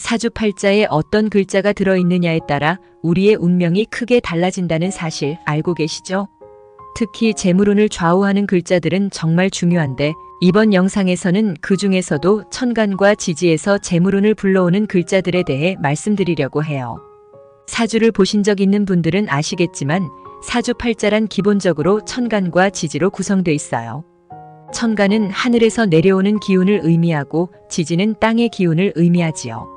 사주팔자에 어떤 글자가 들어있느냐에 따라 우리의 운명이 크게 달라진다는 사실 알고 계시죠? 특히 재물운을 좌우하는 글자들은 정말 중요한데 이번 영상에서는 그 중에서도 천간과 지지에서 재물운을 불러오는 글자들에 대해 말씀드리려고 해요. 사주를 보신 적 있는 분들은 아시겠지만 사주팔자란 기본적으로 천간과 지지로 구성되어 있어요. 천간은 하늘에서 내려오는 기운을 의미하고 지지는 땅의 기운을 의미하지요.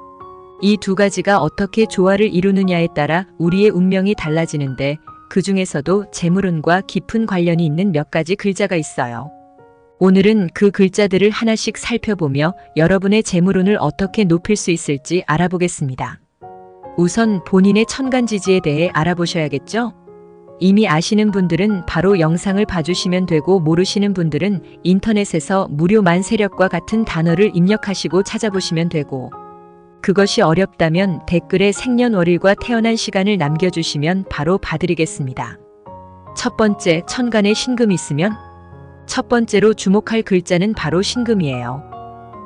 이 두 가지가 어떻게 조화를 이루느냐에 따라 우리의 운명이 달라지는데 그 중에서도 재물운과 깊은 관련이 있는 몇 가지 글자가 있어요. 오늘은 그 글자들을 하나씩 살펴보며 여러분의 재물운을 어떻게 높일 수 있을지 알아보겠습니다. 우선 본인의 천간지지에 대해 알아보셔야겠죠? 이미 아시는 분들은 바로 영상을 봐주시면 되고 모르시는 분들은 인터넷에서 무료 만세력과 같은 단어를 입력하시고 찾아보시면 되고 그것이 어렵다면 댓글에 생년월일과 태어난 시간을 남겨주시면 바로 봐드리겠습니다. 첫 번째, 천간에 신금이 있으면? 첫 번째로 주목할 글자는 바로 신금이에요.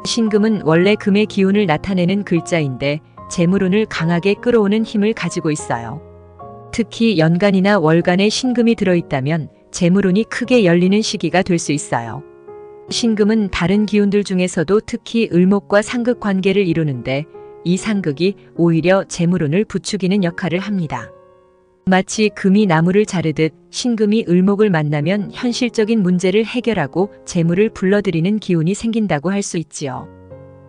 신금은 원래 금의 기운을 나타내는 글자인데 재물운을 강하게 끌어오는 힘을 가지고 있어요. 특히 연간이나 월간에 신금이 들어있다면 재물운이 크게 열리는 시기가 될 수 있어요. 신금은 다른 기운들 중에서도 특히 을목과 상극 관계를 이루는데 이 상극이 오히려 재물운을 부추기는 역할을 합니다. 마치 금이 나무를 자르듯 신금이 을목을 만나면 현실적인 문제를 해결하고 재물을 불러들이는 기운이 생긴다고 할 수 있지요.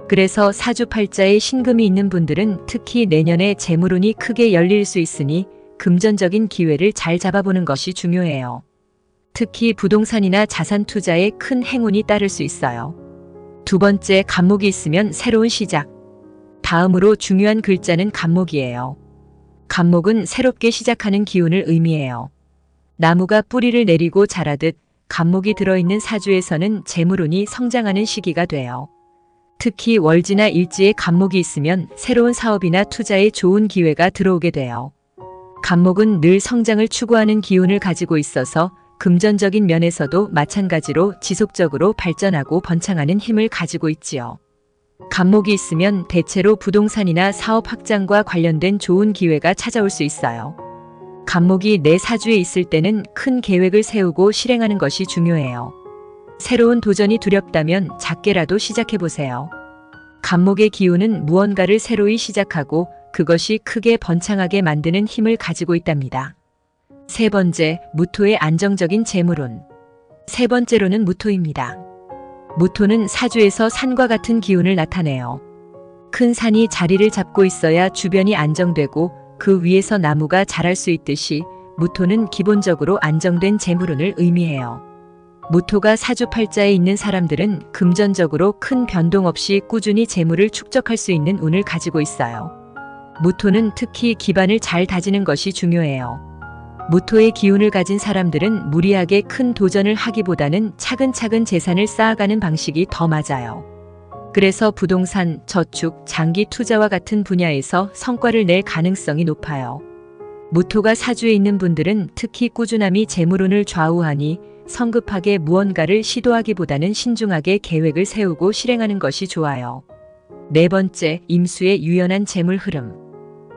그래서 사주팔자에 신금이 있는 분들은 특히 내년에 재물운이 크게 열릴 수 있으니 금전적인 기회를 잘 잡아보는 것이 중요해요. 특히 부동산이나 자산 투자에 큰 행운이 따를 수 있어요. 두 번째, 간목이 있으면 새로운 시작. 다음으로 중요한 글자는 간목이에요. 간목은 새롭게 시작하는 기운을 의미해요. 나무가 뿌리를 내리고 자라듯 간목이 들어있는 사주에서는 재물운이 성장하는 시기가 돼요. 특히 월지나 일지에 간목이 있으면 새로운 사업이나 투자에 좋은 기회가 들어오게 돼요. 간목은 늘 성장을 추구하는 기운을 가지고 있어서 금전적인 면에서도 마찬가지로 지속적으로 발전하고 번창하는 힘을 가지고 있지요. 간목이 있으면 대체로 부동산이나 사업 확장과 관련된 좋은 기회가 찾아올 수 있어요. 간목이 내 사주에 있을 때는 큰 계획을 세우고 실행하는 것이 중요해요. 새로운 도전이 두렵다면 작게라도 시작해보세요. 간목의 기운은 무언가를 새로이 시작하고 그것이 크게 번창하게 만드는 힘을 가지고 있답니다. 세 번째, 무토의 안정적인 재물운. 세 번째로는 무토입니다. 무토는 사주에서 산과 같은 기운을 나타내요. 큰 산이 자리를 잡고 있어야 주변이 안정되고 그 위에서 나무가 자랄 수 있듯이 무토는 기본적으로 안정된 재물운을 의미해요. 무토가 사주팔자에 있는 사람들은 금전적으로 큰 변동 없이 꾸준히 재물을 축적할 수 있는 운을 가지고 있어요. 무토는 특히 기반을 잘 다지는 것이 중요해요. 무토의 기운을 가진 사람들은 무리하게 큰 도전을 하기보다는 차근차근 재산을 쌓아가는 방식이 더 맞아요. 그래서 부동산, 저축, 장기 투자와 같은 분야에서 성과를 낼 가능성이 높아요. 무토가 사주에 있는 분들은 특히 꾸준함이 재물운을 좌우하니 성급하게 무언가를 시도하기보다는 신중하게 계획을 세우고 실행하는 것이 좋아요. 네 번째, 임수의 유연한 재물 흐름.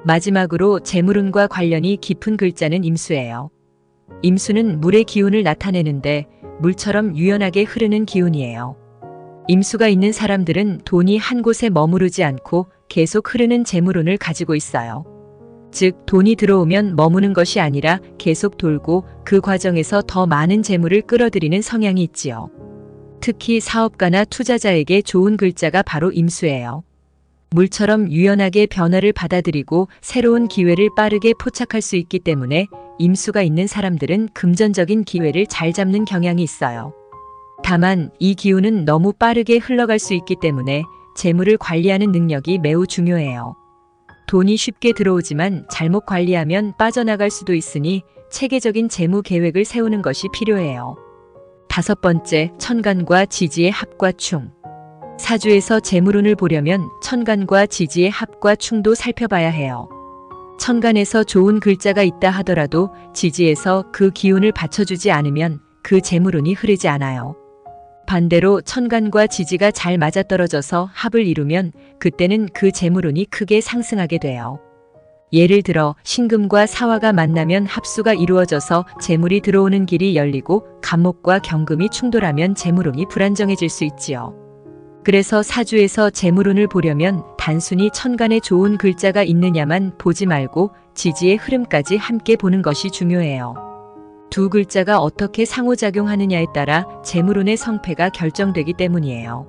마지막으로 재물운과 관련이 깊은 글자는 임수예요. 임수는 물의 기운을 나타내는데 물처럼 유연하게 흐르는 기운이에요. 임수가 있는 사람들은 돈이 한 곳에 머무르지 않고 계속 흐르는 재물운을 가지고 있어요. 즉, 돈이 들어오면 머무는 것이 아니라 계속 돌고 그 과정에서 더 많은 재물을 끌어들이는 성향이 있지요. 특히 사업가나 투자자에게 좋은 글자가 바로 임수예요. 물처럼 유연하게 변화를 받아들이고 새로운 기회를 빠르게 포착할 수 있기 때문에 임수가 있는 사람들은 금전적인 기회를 잘 잡는 경향이 있어요. 다만 이 기운은 너무 빠르게 흘러갈 수 있기 때문에 재물을 관리하는 능력이 매우 중요해요. 돈이 쉽게 들어오지만 잘못 관리하면 빠져나갈 수도 있으니 체계적인 재무 계획을 세우는 것이 필요해요. 다섯 번째, 천간과 지지의 합과 충. 사주에서 재물운을 보려면 천간과 지지의 합과 충도 살펴봐야 해요. 천간에서 좋은 글자가 있다 하더라도 지지에서 그 기운을 받쳐주지 않으면 그 재물운이 흐르지 않아요. 반대로 천간과 지지가 잘 맞아떨어져서 합을 이루면 그때는 그 재물운이 크게 상승하게 돼요. 예를 들어 신금과 사화가 만나면 합수가 이루어져서 재물이 들어오는 길이 열리고 간목과 경금이 충돌하면 재물운이 불안정해질 수 있지요. 그래서 사주에서 재물운을 보려면 단순히 천간에 좋은 글자가 있느냐만 보지 말고 지지의 흐름까지 함께 보는 것이 중요해요. 두 글자가 어떻게 상호작용하느냐에 따라 재물운의 성패가 결정되기 때문이에요.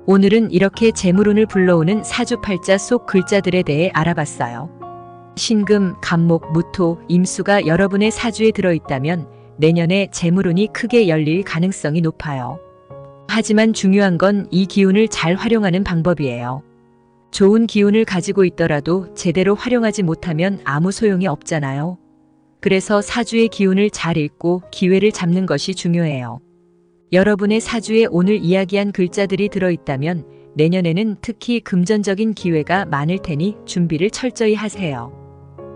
오늘은 이렇게 재물운을 불러오는 사주팔자 속 글자들에 대해 알아봤어요. 신금, 간목, 무토, 임수가 여러분의 사주에 들어있다면 내년에 재물운이 크게 열릴 가능성이 높아요. 하지만 중요한 건 이 기운을 잘 활용하는 방법이에요. 좋은 기운을 가지고 있더라도 제대로 활용하지 못하면 아무 소용이 없잖아요. 그래서 사주의 기운을 잘 읽고 기회를 잡는 것이 중요해요. 여러분의 사주에 오늘 이야기한 글자들이 들어있다면 내년에는 특히 금전적인 기회가 많을 테니 준비를 철저히 하세요.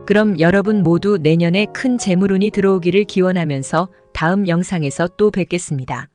그럼 여러분 모두 내년에 큰 재물운이 들어오기를 기원하면서 다음 영상에서 또 뵙겠습니다.